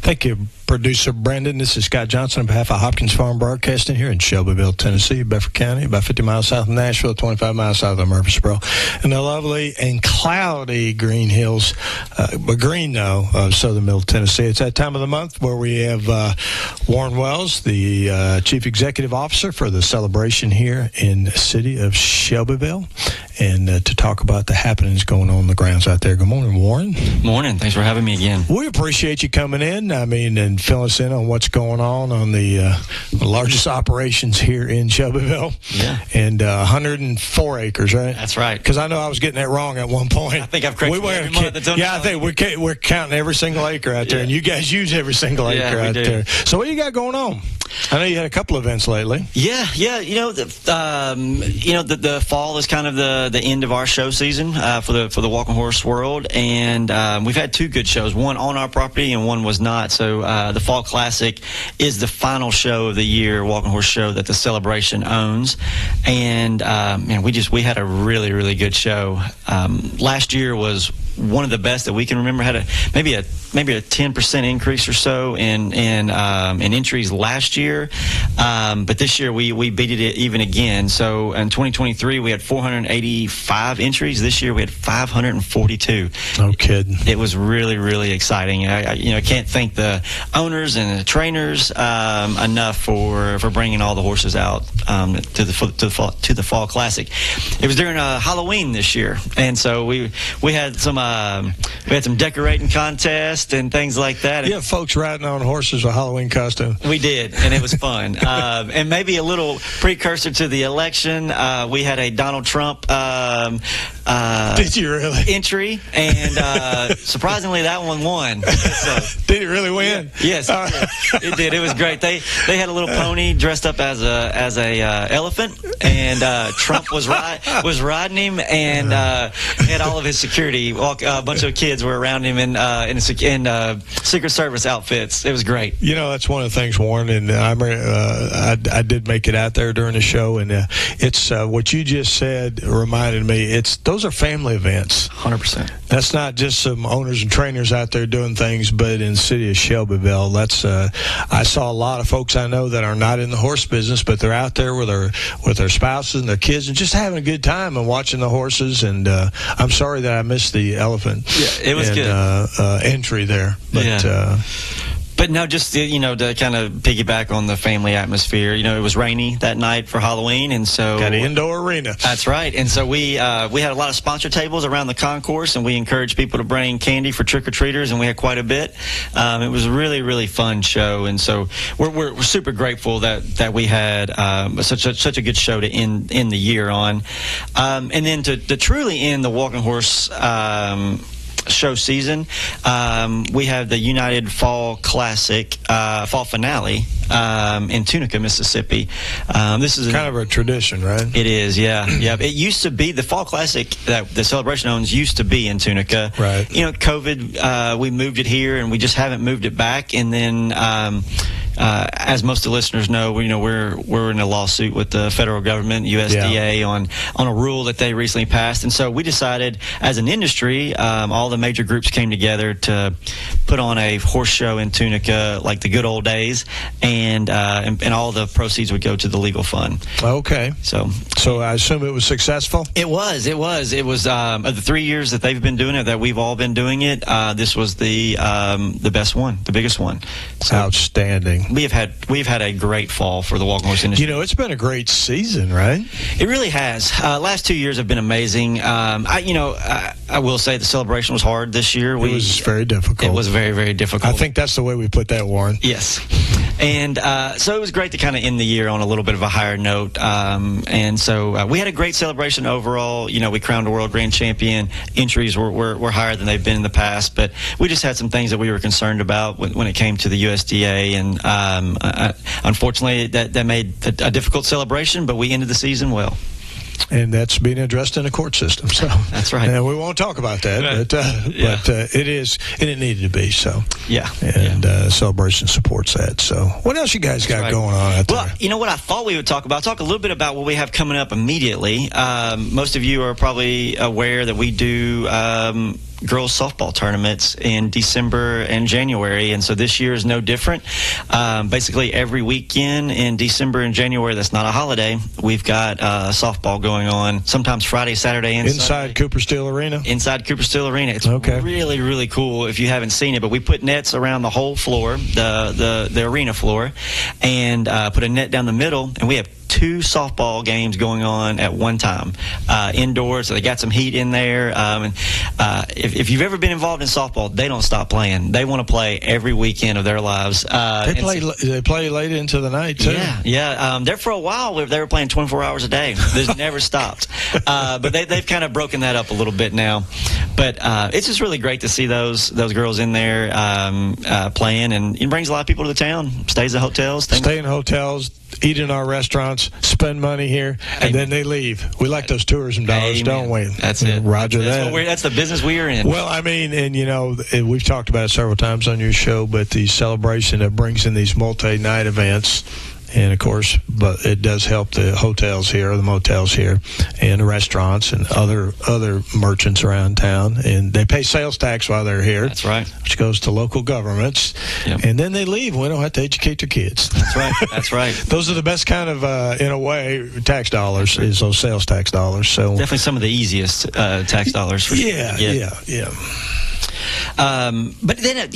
Thank you, producer Brandon. This is Scott Johnson on behalf of Hopkins Farm Broadcasting here in Shelbyville, Tennessee, Bedford County, about 50 miles south of Nashville, 25 miles south of Murfreesboro, and the lovely and cloudy Green Hills, but green though, of southern middle Tennessee. It's that time of the month where we have Warren Wells, the Chief Executive Officer for the celebration here in the city of Shelbyville, and to talk about the happenings going on the grounds out there. Good morning, Warren. Morning. Thanks for having me again. We appreciate you coming in. And fill us in on what's going on the largest operations here in Shelbyville. Yeah. And 104 acres, right? That's right. Because I know I was getting that wrong at one point. I think I've corrected every month. I think we're counting every single acre out there, and you guys use every single acre out there. So what do you got going on? I know you had a couple events lately. Yeah. The fall is kind of the end of our show season for the walking horse world, and we've had two good shows. One on our property, and one was not. So the Fall Classic is the final show of the year, walking horse show that the celebration owns, and we had a really, really good show. Last year was one of the best that we can remember. Had maybe a 10% increase or so in entries last year, but this year we beat it even again. So in 2023 we had 485 entries. This year we had 542. No kidding. It was really, really exciting. I can't thank the owners and the trainers enough for bringing all the horses out to the Fall Classic. It was during Halloween this year, and so we had some decorating contests and things like that. Yeah, folks riding on horses with Halloween costume. We did, and it was fun. And maybe a little precursor to the election, we had a Donald Trump did you really? Entry, and surprisingly that one won. So, did it really win? Yeah. Yes, it did. It was great. They had a little pony dressed up as a elephant, and Trump was riding him, and had all of his security. A bunch of kids were around him in Secret Service outfits. It was great. You know, that's one of the things, Warren, and I did make it out there during the show, and it's what you just said reminded me. Those are family events. 100%. That's not just some owners and trainers out there doing things, but in the city of Shelbyville, that's I saw a lot of folks I know that are not in the horse business, but they're out there with their spouses and their kids and just having a good time and watching the horses. And I'm sorry that I missed the elephant. Yeah, it was good entry there, but. Yeah. But no, just to kind of piggyback on the family atmosphere. It was rainy that night for Halloween, and so got an indoor arena. That's right, and so we had a lot of sponsor tables around the concourse, and we encouraged people to bring candy for trick or treaters, and we had quite a bit. It was a really, really fun show, and so we're super grateful that we had such a good show to end the year on, and then to truly end the walking horse show season, we have the United Fall Classic fall finale in Tunica, Mississippi. This is kind of a tradition, right? It is, yeah. It used to be the Fall Classic that the celebration owns used to be in Tunica. Right. COVID, we moved it here, and we just haven't moved it back. And then, as most of the listeners know, we're in a lawsuit with the federal government, USDA, on a rule that they recently passed. And so we decided, as an industry, all the major groups came together to put on a horse show in Tunica like the good old days, and all the proceeds would go to the legal fund. Okay. So I assume it was successful? It was. Of the 3 years that they've been doing it, that we've all been doing it, this was the best one, the biggest one. So outstanding. We've had a great fall for the walking horse industry. It's been a great season, right? It really has. Last 2 years have been amazing. I will say the celebration was hard this year. It was very difficult. It was very, very difficult. I think that's the way we put that, Warren. Yes. And so it was great to kind of end the year on a little bit of a higher note. And so we had a great celebration overall. We crowned a world grand champion. Entries were higher than they've been in the past, but we just had some things that we were concerned about when it came to the USDA. And unfortunately, that made a difficult celebration, but we ended the season well. And that's being addressed in the court system. So that's right. And we won't talk about that, but it is, and it needed to be so. Yeah. And Celebration supports that. So what else you guys got going on out there? Well, you know what I thought we would talk about? Talk a little bit about what we have coming up immediately. Most of you are probably aware that we do girls softball tournaments in December and January, and so this year is no different. Basically, every weekend in December and January that's not a holiday, we've got softball going on. Sometimes Friday, Saturday, and inside Sunday. Cooper Steel Arena. Inside Cooper Steel Arena. It's really, really cool if you haven't seen it. But we put nets around the whole floor, the arena floor, and put a net down the middle, and we have 2 softball games going on at one time, indoors. So they got some heat in there. If you've ever been involved in softball, they don't stop playing. They want to play every weekend of their lives. They play late into the night too. Yeah. There for a while, they were playing 24 hours a day. They've never stopped. But they've kind of broken that up a little bit now. But it's just really great to see those girls in there playing, and it brings a lot of people to the town. Stays at hotels. Stay in hotels. Eat in our restaurants, spend money here, and then they leave. We like those tourism dollars, don't we? That's it. Roger that. That's the business we are in. Well, I mean, and we've talked about it several times on your show, but the celebration that brings in these multi-night events. And, of course, but it does help the hotels here, the motels here, and the restaurants and other merchants around town. And they pay sales tax while they're here. That's right. Which goes to local governments. Yep. And then they leave. We don't have to educate their kids. That's right. That's right. Those are the best kind of, in a way, tax dollars, is those sales tax dollars. So definitely some of the easiest tax dollars. For yeah. But then,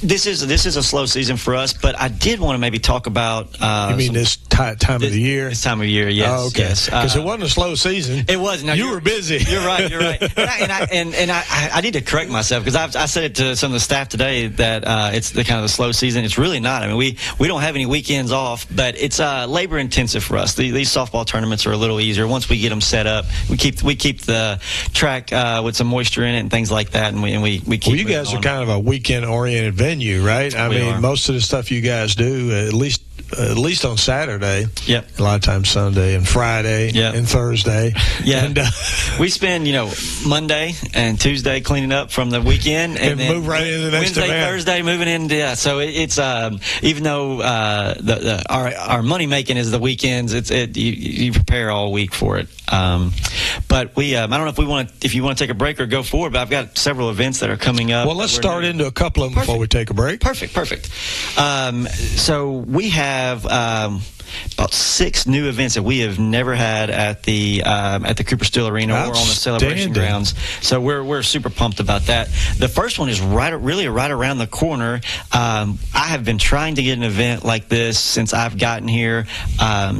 this is a slow season for us, but I did want to maybe talk about. You mean this time of the year? This time of year, yes. Oh, okay. Yes. Because it wasn't a slow season. It was. Now, you were busy. You're right. You're right. And I need to correct myself, because I said it to some of the staff today that it's the kind of the slow season. It's really not. I mean, we don't have any weekends off, but it's labor intensive for us. These softball tournaments are a little easier once we get them set up. We keep the track with some moisture in it and things like that, and we keep. Well, you guys are kind of a weekend oriented venue, right? I mean, most of the stuff you guys do, at least on Saturday. Yep. A lot of times Sunday and Friday and Thursday. Yeah. And, we spend, Monday and Tuesday cleaning up from the weekend, and then move right into the next Wednesday, event. Thursday moving in. Yeah. So it's even though our money making is the weekends, you prepare all week for it. But we I don't know if you want to take a break or go forward, but I've got several events that are coming up. Well, let's start into a couple of them before we take a break. Perfect. So we have about 6 new events that we have never had at the Cooper Steel Arena or on the celebration grounds. So we're super pumped about that. The first one is really right around the corner. I have been trying to get an event like this since I've gotten here.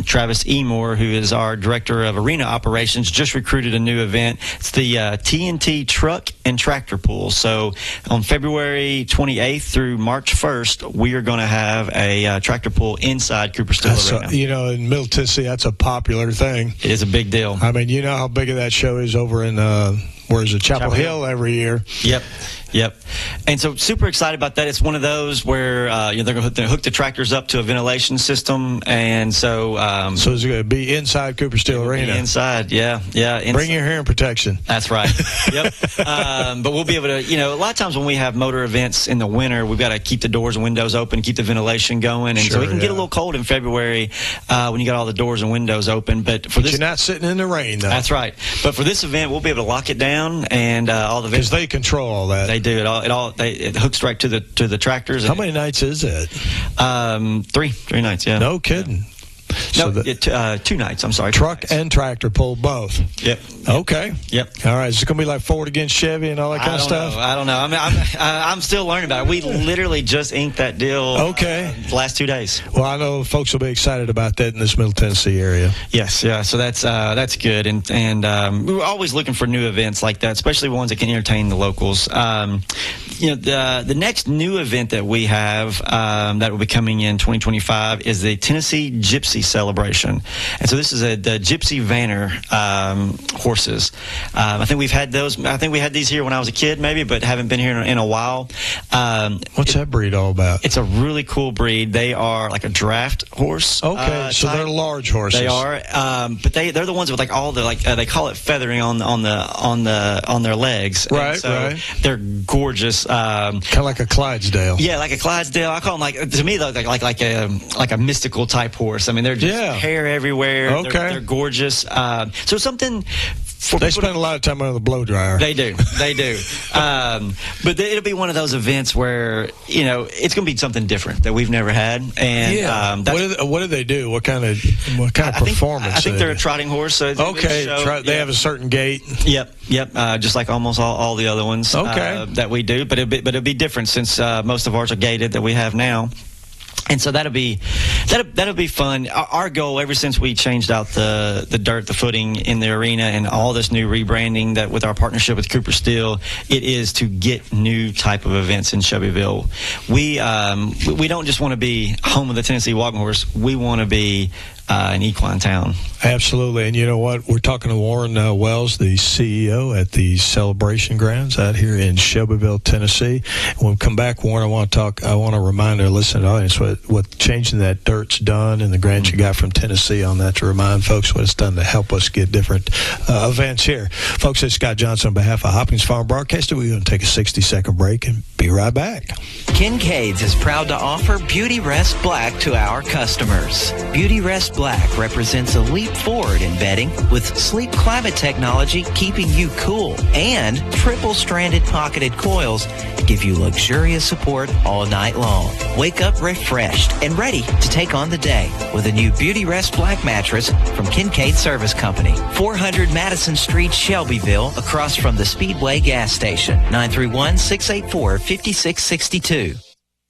Travis Emore, who is our director of arena operations, just recruited a new event. It's the TNT Truck and Tractor Pool. So on February 28th through March 1st, we are going to have a tractor pool inside Cooper Steel Arena. In Middle Tennessee, that's a popular thing. It is a big deal. I mean, you know how big of that show is over in, Chapel Hill every yeyear. Yep. And so super excited about that. It's one of those where they're going to hook the tractors up to a ventilation system, and so so it's going to be inside Cooper Steel Arena. Inside, yeah. Inside. Bring your hearing protection. That's right. Yep. But we'll be able to, a lot of times when we have motor events in the winter, we've got to keep the doors and windows open, keep the ventilation going, and so it can get a little cold in February when you got all the doors and windows open. But for this, you're not sitting in the rain, though. That's right. But for this event, we'll be able to lock it down, and all the because they control all that. They do it hooks right to the tractors. How many nights is it? 3 nights. Yeah. No kidding. No, 2 nights. I'm sorry. Truck and tractor pull both. Yep. Okay. Yep. All right. Is it going to be like Ford against Chevy and all that kind of stuff? I don't know. I mean, I'm still learning about it. We literally just inked that deal. Okay. The last 2 days. Well, I know folks will be excited about that in this Middle Tennessee area. Yes. Yeah. So that's good, and we're always looking for new events like that, especially ones that can entertain the locals. The next new event that we have that will be coming in 2025 is the Tennessee Gypsy Celebration, and so this is the Gypsy Vanner horses. I think we've had those. I think we had these here when I was a kid, maybe, but haven't been here in a while. What's that breed all about? It's a really cool breed. They are like a draft horse. Okay, so they're large horses. They are, but they're the ones with like all the they call it feathering on their legs. Right, right. They're gorgeous. Kind of like a Clydesdale. Yeah, like a Clydesdale. I call them to me like a mystical type horse. I mean, they're just hair everywhere. Okay. They're gorgeous. So something They spend a lot of time under the blow dryer. They do. But it'll be one of those events where, it's going to be something different that we've never had. And what do they do? What kind of performance? I think they're a trotting horse. So they have a certain gait. Yep. Just like almost all the other ones that we do. But it'll be different since most of ours are gated that we have now. And so that'll be fun. Our goal ever since we changed out the dirt, the footing in the arena, and all this new rebranding that with our partnership with Cooper Steel, it is to get new type of events in Shelbyville. We don't just want to be home of the Tennessee Walking Horse. We want to be an equine town. Absolutely. And you know what? We're talking to Warren Wells, the CEO at the Celebration Grounds out here in Shelbyville, Tennessee. When we come back, Warren, I want to remind our listening audience what changing that dirt's done and the grant you got from Tennessee on that, to remind folks what it's done to help us get different events here. Folks, it's Scott Johnson on behalf of Hopkins Farm Broadcasting. We're going to take a 60-second break and be right back. Kincaid's is proud to offer Beauty Rest Black to our customers. Beauty Rest Black represents a leap forward in bedding with sleep climate technology keeping you cool, and triple-stranded pocketed coils to give you luxurious support all night long. Wake up refreshed and ready to take on the day with a new Beauty Rest Black mattress from Kincaid Service Company, 400 Madison Street, Shelbyville, across from the Speedway gas station, 931-684-5662.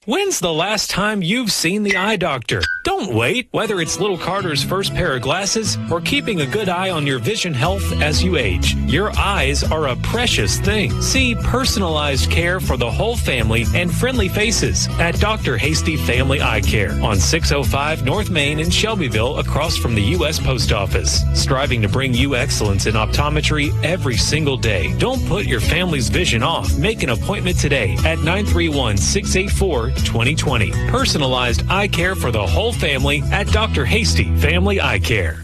When's the last time you've seen the eye doctor? Don't wait. Whether it's little Carter's first pair of glasses or keeping a good eye on your vision health as you age, your eyes are a precious thing. See personalized care for the whole family and friendly faces at Dr. Hasty Family Eye Care on 605 North Main in Shelbyville, across from the U.S. Post Office. Striving to bring you excellence in optometry every single day. Don't put your family's vision off. Make an appointment today at 931-684-2020. Personalized eye care for the whole family at Dr. Hasty Family Eye Care.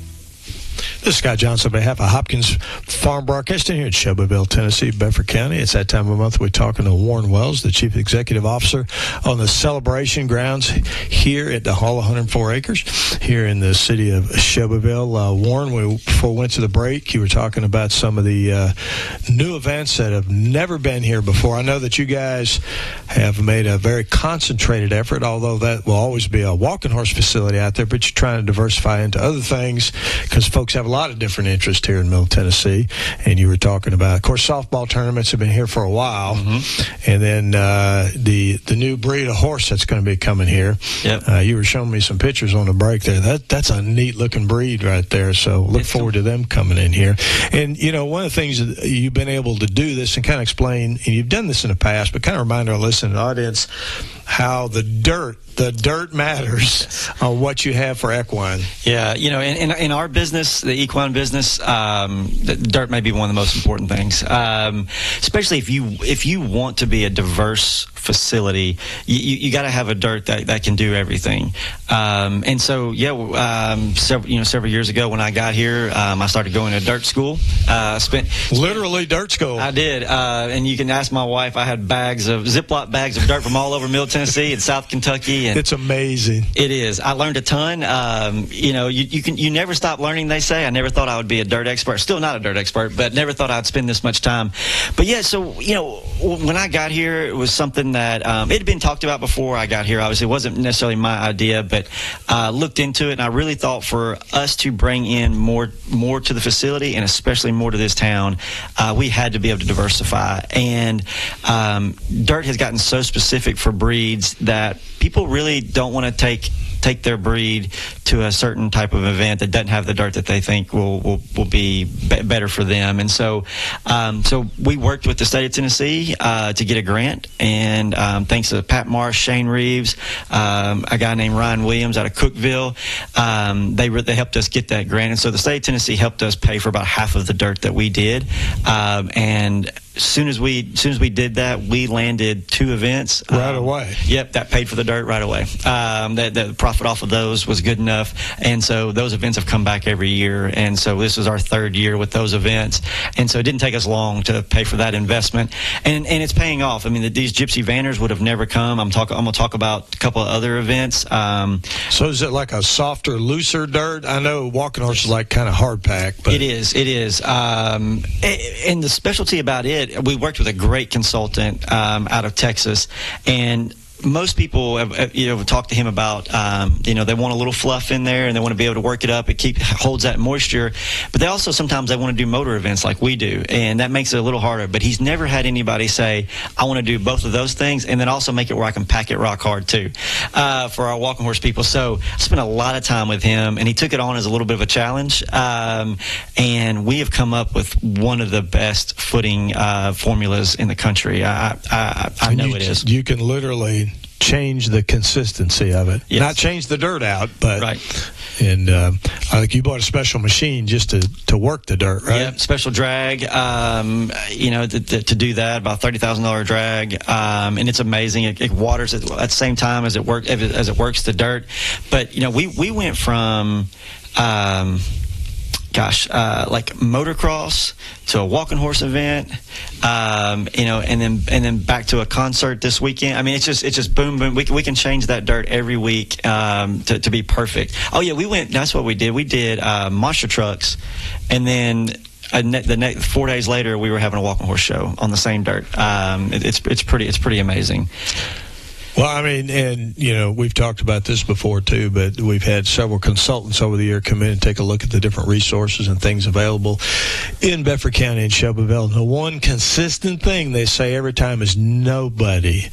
This is Scott Johnson on behalf of Hopkins Farm Broadcasting here in Shelbyville, Tennessee, Bedford County. It's that time of month we're talking to Warren Wells, the Chief Executive Officer on the Celebration Grounds here at the Hall of 104 Acres here in the city of Shelbyville. Warren, before we went to the break, you were talking about some of the new events that have never been here before. I know that you guys have made a very concentrated effort, although that will always be a walking horse facility out there, but you're trying to diversify into other things because folks have a lot of different interests here in Middle Tennessee. And you were talking about, of course, softball tournaments have been here for a while. Mm-hmm. And then the new breed of horse that's going to be coming here. Yep. You were showing me some pictures on the break there. That's a neat looking breed right there. So look forward to them coming in here. And, one of the things that you've been able to do this and kind of explain, and you've done this in the past, but kind of remind our listening audience how the dirt matters on what you have for equine. Yeah, in our business, the equine business, the dirt may be one of the most important things. Especially if you want to be a diverse facility, you got to have a dirt that can do everything. And so, several years ago when I got here, I started going to dirt school. Literally dirt school. I did, and you can ask my wife. I had Ziploc bags of dirt from all over Middle Tennessee and South Kentucky. And it's amazing. It is. I learned a ton. You never stop learning, they say. I never thought I would be a dirt expert. Still not a dirt expert, but never thought I'd spend this much time. But yeah, so when I got here, it was something that it had been talked about before I got here. Obviously, it wasn't necessarily my idea, but looked into it, and I really thought for us to bring in more to the facility, and especially more to this town, we had to be able to diversify. And dirt has gotten so specific for breeds that people really don't want to take their breed to a certain type of event that doesn't have the dirt that they think will be better for them. And so we worked with the state of Tennessee to get a grant, and thanks to Pat Marsh, Shane Reeves, a guy named Ryan Williams out of Cookville, they helped us get that grant. And so the state of Tennessee helped us pay for about half of the dirt that we did, and as soon as we did that, we landed 2 events right away. Yep, that paid for the dirt right away. The profit off of those was good enough, and so those events have come back every year. And so this is our 3rd year with those events, and so it didn't take us long to pay for that investment, and it's paying off. I mean, these Gypsy Vanners would have never come. I'm going to talk about a couple of other events. So is it like a softer, looser dirt? I know walking horse is like kind of hard pack, but it is. And the specialty about it, we worked with a great consultant out of Texas, and most people have talked to him about they want a little fluff in there and they want to be able to work it up. It holds that moisture, but they also sometimes they want to do motor events like we do, and that makes it a little harder. But he's never had anybody say, I want to do both of those things and then also make it where I can pack it rock hard too, for our walking horse people. So I spent a lot of time with him, and he took it on as a little bit of a challenge, and we have come up with one of the best footing formulas in the country. I know it is. You can literally change the consistency of it. Yes. Not change the dirt out, but right. And I think you bought a special machine just to work the dirt, right? Yeah, special drag. To do that, about $30,000 drag, and it's amazing. It waters it at the same time as it works the dirt. But we went from like motocross to a walking horse event, and then back to a concert this weekend. I mean, it's just boom, boom. We can change that dirt every week to be perfect. Oh yeah, that's what we did. We did monster trucks, and then the next 4 days later, we were having a walking horse show on the same dirt. It's pretty amazing. Well, I mean, and, we've talked about this before, too, but we've had several consultants over the year come in and take a look at the different resources and things available in Bedford County and Shelbyville. And the one consistent thing they say every time is nobody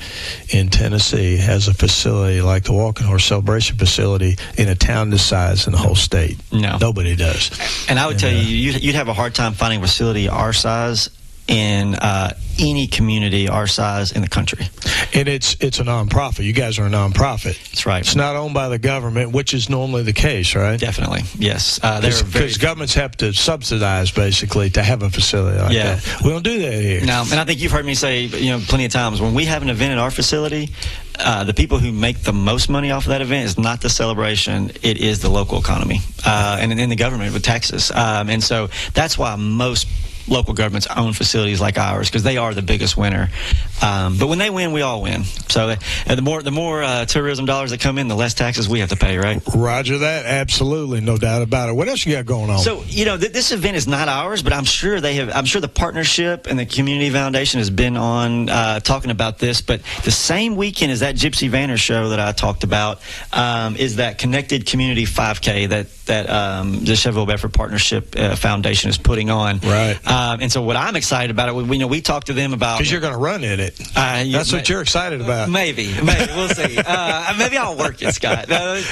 in Tennessee has a facility like the Walking Horse Celebration facility in a town this size in the whole state. No. Nobody does. And I would tell you'd have a hard time finding a facility our size in any community our size in the country. And it's a nonprofit. You guys are a nonprofit. That's right. It's not owned by the government, which is normally the case, right? Definitely, yes. Because governments have to subsidize, basically, to have a facility like that. We don't do that here. No, and I think you've heard me say, plenty of times, when we have an event at our facility, the people who make the most money off of that event is not the celebration, it is the local economy, and in the government with taxes. And so that's why most local governments own facilities like ours, because they are the biggest winner. But when they win, we all win. So the more tourism dollars that come in, the less taxes we have to pay, right? Roger that. Absolutely. No doubt about it. What else you got going on? So, this event is not ours, but I'm sure the partnership and the Community Foundation has been on talking about this. But the same weekend as that Gypsy Vanner show that I talked about is that Connected Community 5K that the Shelbyville Bedford Partnership Foundation is putting on. Right. And so what I'm excited about, we talked to them about... Because you're going to run in it. That's what you're excited about. Maybe. We'll see. Maybe I'll work it, Scott. Who knows?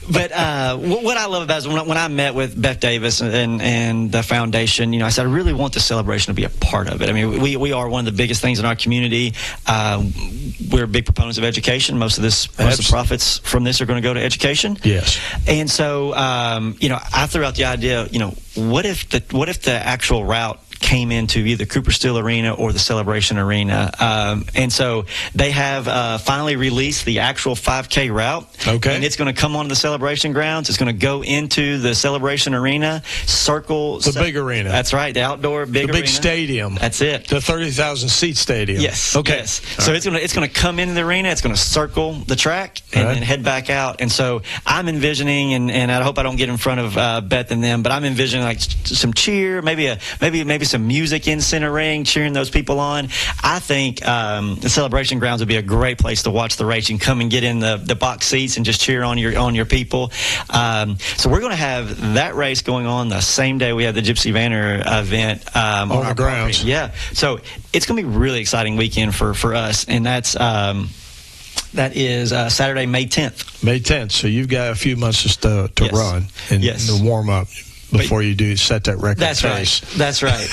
But what I love about it is when I met with Beth Davis and the foundation, I said, I really want the celebration to be a part of it. I mean, we are one of the biggest things in our community. We're big proponents of education. Most of the profits from this are going to go to education. Yes. And so, I threw out the idea, what if the actual route came into either Cooper Steel Arena or the Celebration Arena. And so they have finally released the actual 5K route. Okay. And it's going to come onto the Celebration grounds. It's going to go into the Celebration Arena, circle. The big arena. That's right, the outdoor big arena. The big stadium. That's it. The 30,000 seat stadium. Yes. Okay. Yes. So it's going to come into the arena. It's going to circle the track and then head back out. And so I'm envisioning, and I hope I don't get in front of Beth and them, but I'm envisioning like some cheer, maybe some music in center ring, cheering those people on. I think the Celebration grounds would be a great place to watch the race. You can come and get in the box seats and just cheer on your people. So we're going to have that race going on the same day we have the Gypsy Vanner event on our grounds. Property. Yeah. So it's going to be a really exciting weekend for us, and that is Saturday, May 10th. May 10th. So you've got a few months to run and to warm up. before you do set that record. That's pace. right. That's right.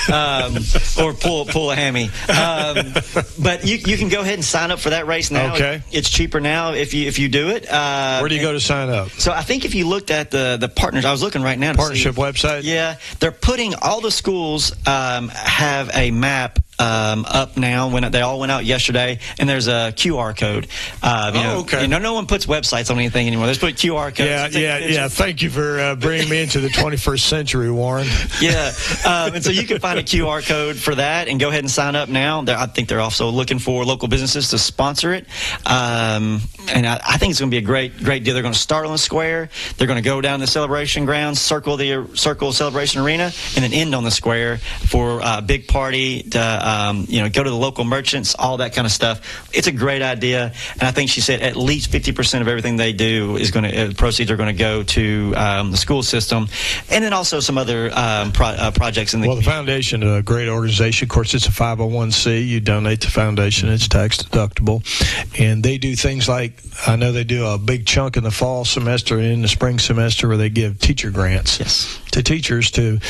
Or pull a hammy. But you can go ahead and sign up for that race now. Okay. It's cheaper now if you do it. Where do you go to sign up? So I think if you looked at the partners, I was looking right now. Partnership website? Yeah. They're putting, all the schools have a map up now. When they all went out yesterday, and there's a QR code. Okay. No one puts websites on anything anymore. They just put QR codes. Yeah. Thank you for bringing me into the 21st century, Warren. Yeah. And so you can find a QR code for that and go ahead and sign up now. I think they're also looking for local businesses to sponsor it. And I think it's going to be a great deal. They're going to start on the square. They're going to go down the celebration grounds, circle Celebration Arena, and then end on the square for a big party to go to the local merchants, all that kind of stuff. It's a great idea, and I think she said at least 50% of everything they do is going to proceeds are going to go to the school system, and then also some other projects in the. Well, the foundation, a great organization. Of course, it's a 501c. You donate to the foundation; it's tax deductible, and they do things like, I know they do a big chunk in the fall semester and in the spring semester where they give teacher grants to teachers to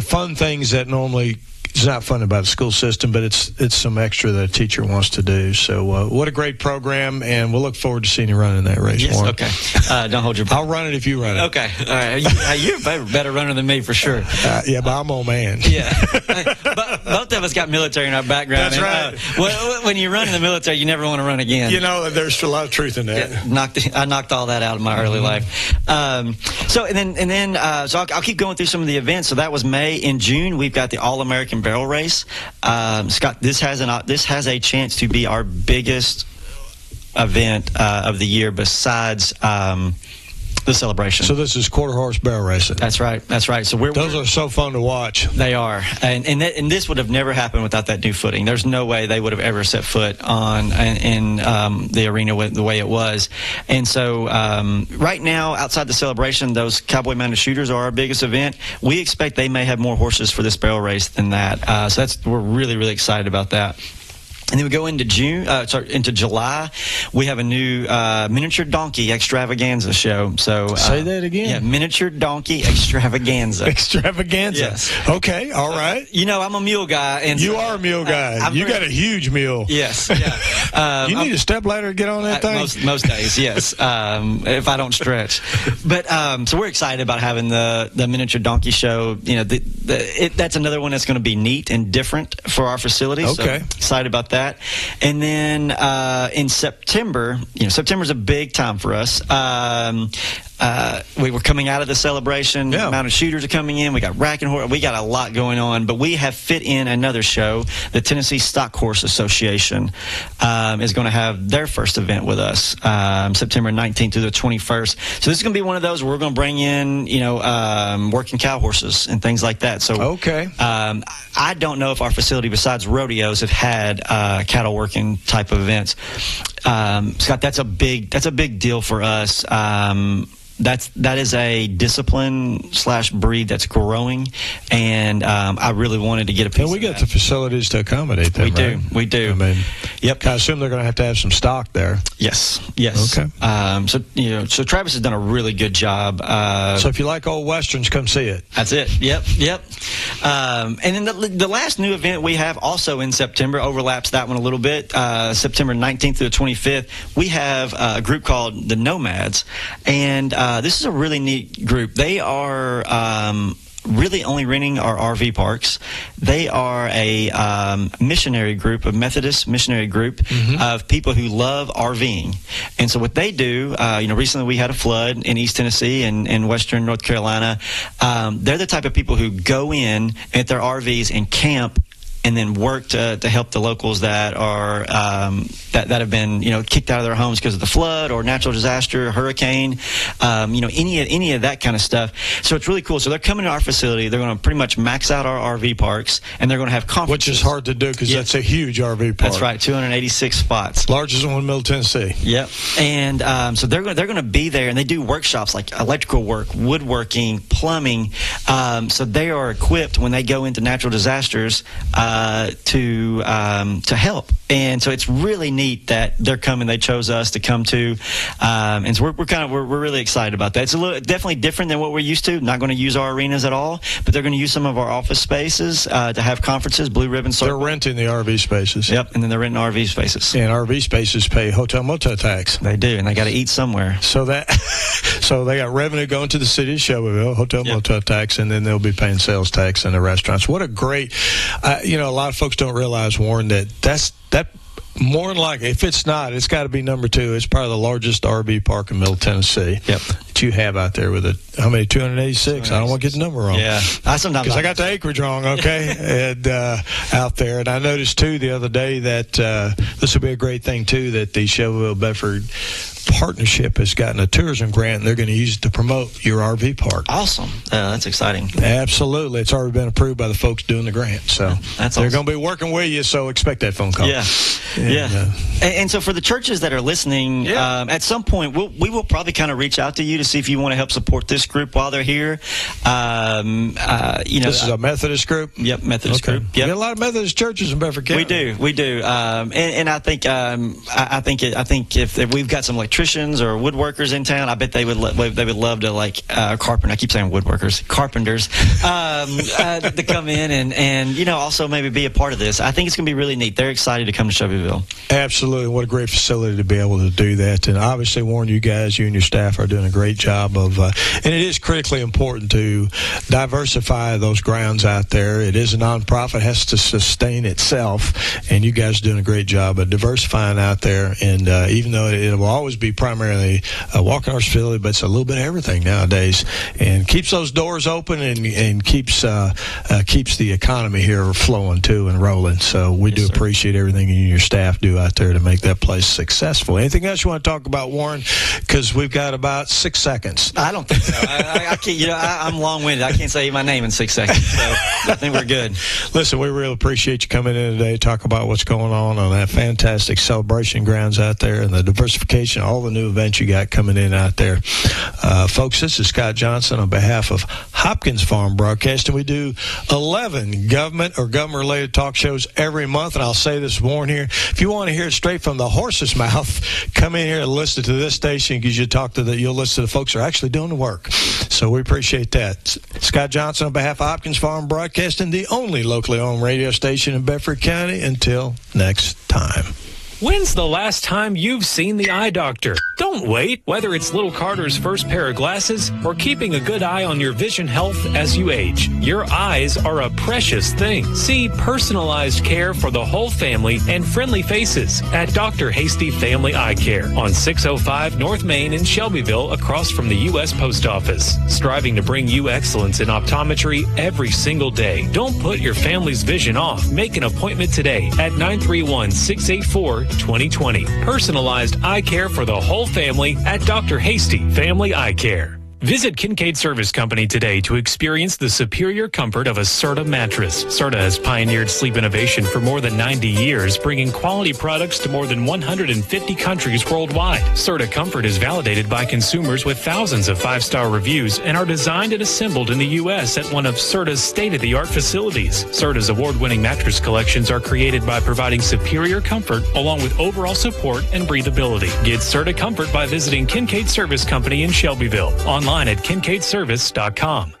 fund things that normally is not funded by the school system, but it's some extra that a teacher wants to do. So what a great program, and we'll look forward to seeing you run in that race. Yes, Warren. okay. Don't hold your breath. I'll run it if you run it. Okay. All right. You're a better runner than me for sure. Yeah, but I'm old man. Yeah. But both of us got military in our background. That's right. When you run in the military, you never want to run again. There's a lot of truth in that. Yeah, I knocked all that out of my early life. So I'll keep going through some of the events. So that was May. In June, we've got the All-American Barrel Race. Scott, this has a chance to be our biggest event of the year besides the celebration. So this is quarter horse barrel racing. That's right. So those are so fun to watch. They are, and this would have never happened without that new footing. There's no way they would have ever set foot on in the arena the way it was. And so right now, outside the celebration, those Cowboy Mounted Shooters are our biggest event. We expect they may have more horses for this barrel race than that. So we're really, really excited about that. And then we go into into July. We have a new miniature donkey extravaganza show. So say that again. Yeah, miniature donkey extravaganza. Extravaganza. Yes. Okay. All right. I'm a mule guy, and you are a mule guy. You got a huge mule. Yes. Yeah. You need a stepladder to get on that thing. Most days, yes. If I don't stretch, but so we're excited about having the miniature donkey show. That's another one that's going to be neat and different for our facility. Okay. So excited about that. And then in September, September's a big time for us. We were coming out of the celebration. Yeah. Mounted Shooters are coming in. We got rack and horse. We got a lot going on, but we have fit in another show. The Tennessee Stock Horse Association is going to have their first event with us, September 19th through the 21st. So this is going to be one of those where we're going to bring in, working cow horses and things like that. So okay. I don't know if our facility, besides rodeos, have had cattle working type of events. Scott, that's a big deal for us. That is a discipline / breed that's growing, and I really wanted to get a piece. And we got the facilities to accommodate them. We do. I mean, yep. I assume they're going to have some stock there. Yes. Okay. So Travis has done a really good job. So if you like old westerns, come see it. That's it. Yep. And then the last new event we have also in September overlaps that one a little bit. September 19th through the 25th, we have a group called the Nomads, and this is a really neat group. They are really only renting our RV parks. They are a missionary group, a Methodist missionary group of people who love RVing. And so what they do, recently we had a flood in East Tennessee and western North Carolina. They're the type of people who go in at their RVs and camp and then work to help the locals that are that have been kicked out of their homes because of the flood or natural disaster, hurricane, any of that kind of stuff. So it's really cool. So they're coming to our facility. They're going to pretty much max out our RV parks, and they're going to have conferences. Which is hard to do because that's a huge RV park. That's right, 286 spots. Largest one in Middle Tennessee. Yep. And so they're going to be there, and they do workshops like electrical work, woodworking, plumbing. So they are equipped when they go into natural disasters. to help. And so it's really neat that they're coming. They chose us to come to, and so we're really excited about that. It's definitely different than what we're used to. Not going to use our arenas at all, but they're going to use some of our office spaces to have conferences. Blue Ribbon Circle. They're renting the RV spaces. Yep, and then they're renting RV spaces. And RV spaces pay hotel motel tax. They do, and they got to eat somewhere. So they got revenue going to the city of Shelbyville, hotel motel tax, and then they'll be paying sales tax in the restaurants. What a great, a lot of folks don't realize, Warren, that more than likely, if it's not, it's got to be number 2. It's probably the largest RV park in Middle Tennessee. Yep. That you have out there with how many? 286? I don't want to get the number wrong. Yeah. Because I got the acreage wrong, okay? And out there. And I noticed, too, the other day that this will be a great thing, too, that the Shelbyville-Bedford partnership has gotten a tourism grant, and they're going to use it to promote your RV park. Awesome. That's exciting. Absolutely. It's already been approved by the folks doing the grant. So they're going to be working with you, so expect that phone call. Yeah. And so for the churches that are listening, at some point, we will probably kind of reach out to you to see if you want to help support this group while they're here. This is a Methodist group? Yep, Methodist group. Yep. We got a lot of Methodist churches in Bedford County. We do. And I think if we've got some electricians or woodworkers in town, I bet they would love to carpenter. I keep saying woodworkers, carpenters, to come in and also maybe be a part of this. I think it's going to be really neat. They're excited to come to Shelbyville. Absolutely. What a great facility to be able to do that. And obviously, Warren, you and your staff are doing a great job of, and it is critically important to diversify those grounds out there. It is a nonprofit, has to sustain itself, and you guys are doing a great job of diversifying out there. And even though it will always be primarily a walking horse facility, but it's a little bit of everything nowadays, and keeps those doors open and keeps the economy here flowing too and rolling. So we do appreciate everything you and your staff do out there to make that place successful. Anything else you want to talk about, Warren? Because we've got about 6 seconds. I don't think so. I can't. I'm long-winded. I can't say my name in 6 seconds. So I think we're good. Listen, we really appreciate you coming in today to talk about what's going on that fantastic celebration grounds out there and the diversification, all the new events you got coming in out there. Folks, this is Scott Johnson on behalf of Hopkins Farm Broadcasting. We do 11 government or government-related talk shows every month, and I'll say this, Warren, here. If you want to hear it straight from the horse's mouth, come in here and listen to this station because you'll listen to the folks who are actually doing the work. So we appreciate that. Scott Johnson on behalf of Hopkins Farm Broadcasting, the only locally owned radio station in Bedford County. Until next time. When's the last time you've seen the eye doctor? Don't wait. Whether it's little Carter's first pair of glasses or keeping a good eye on your vision health as you age, your eyes are a precious thing. See personalized care for the whole family and friendly faces at Dr. Hasty Family Eye Care on 605 North Main in Shelbyville, across from the U.S. Post Office. Striving to bring you excellence in optometry every single day. Don't put your family's vision off. Make an appointment today at 931-684-2020. Personalized eye care for the whole family at Dr. Hasty Family Eye Care. Visit Kincaid Service Company today to experience the superior comfort of a Serta mattress. Serta has pioneered sleep innovation for more than 90 years, bringing quality products to more than 150 countries worldwide. Serta Comfort is validated by consumers with thousands of 5-star reviews and are designed and assembled in the U.S. at one of Serta's state-of-the-art facilities. Serta's award-winning mattress collections are created by providing superior comfort along with overall support and breathability. Get Serta Comfort by visiting Kincaid Service Company in Shelbyville. Online at KincaidService.com.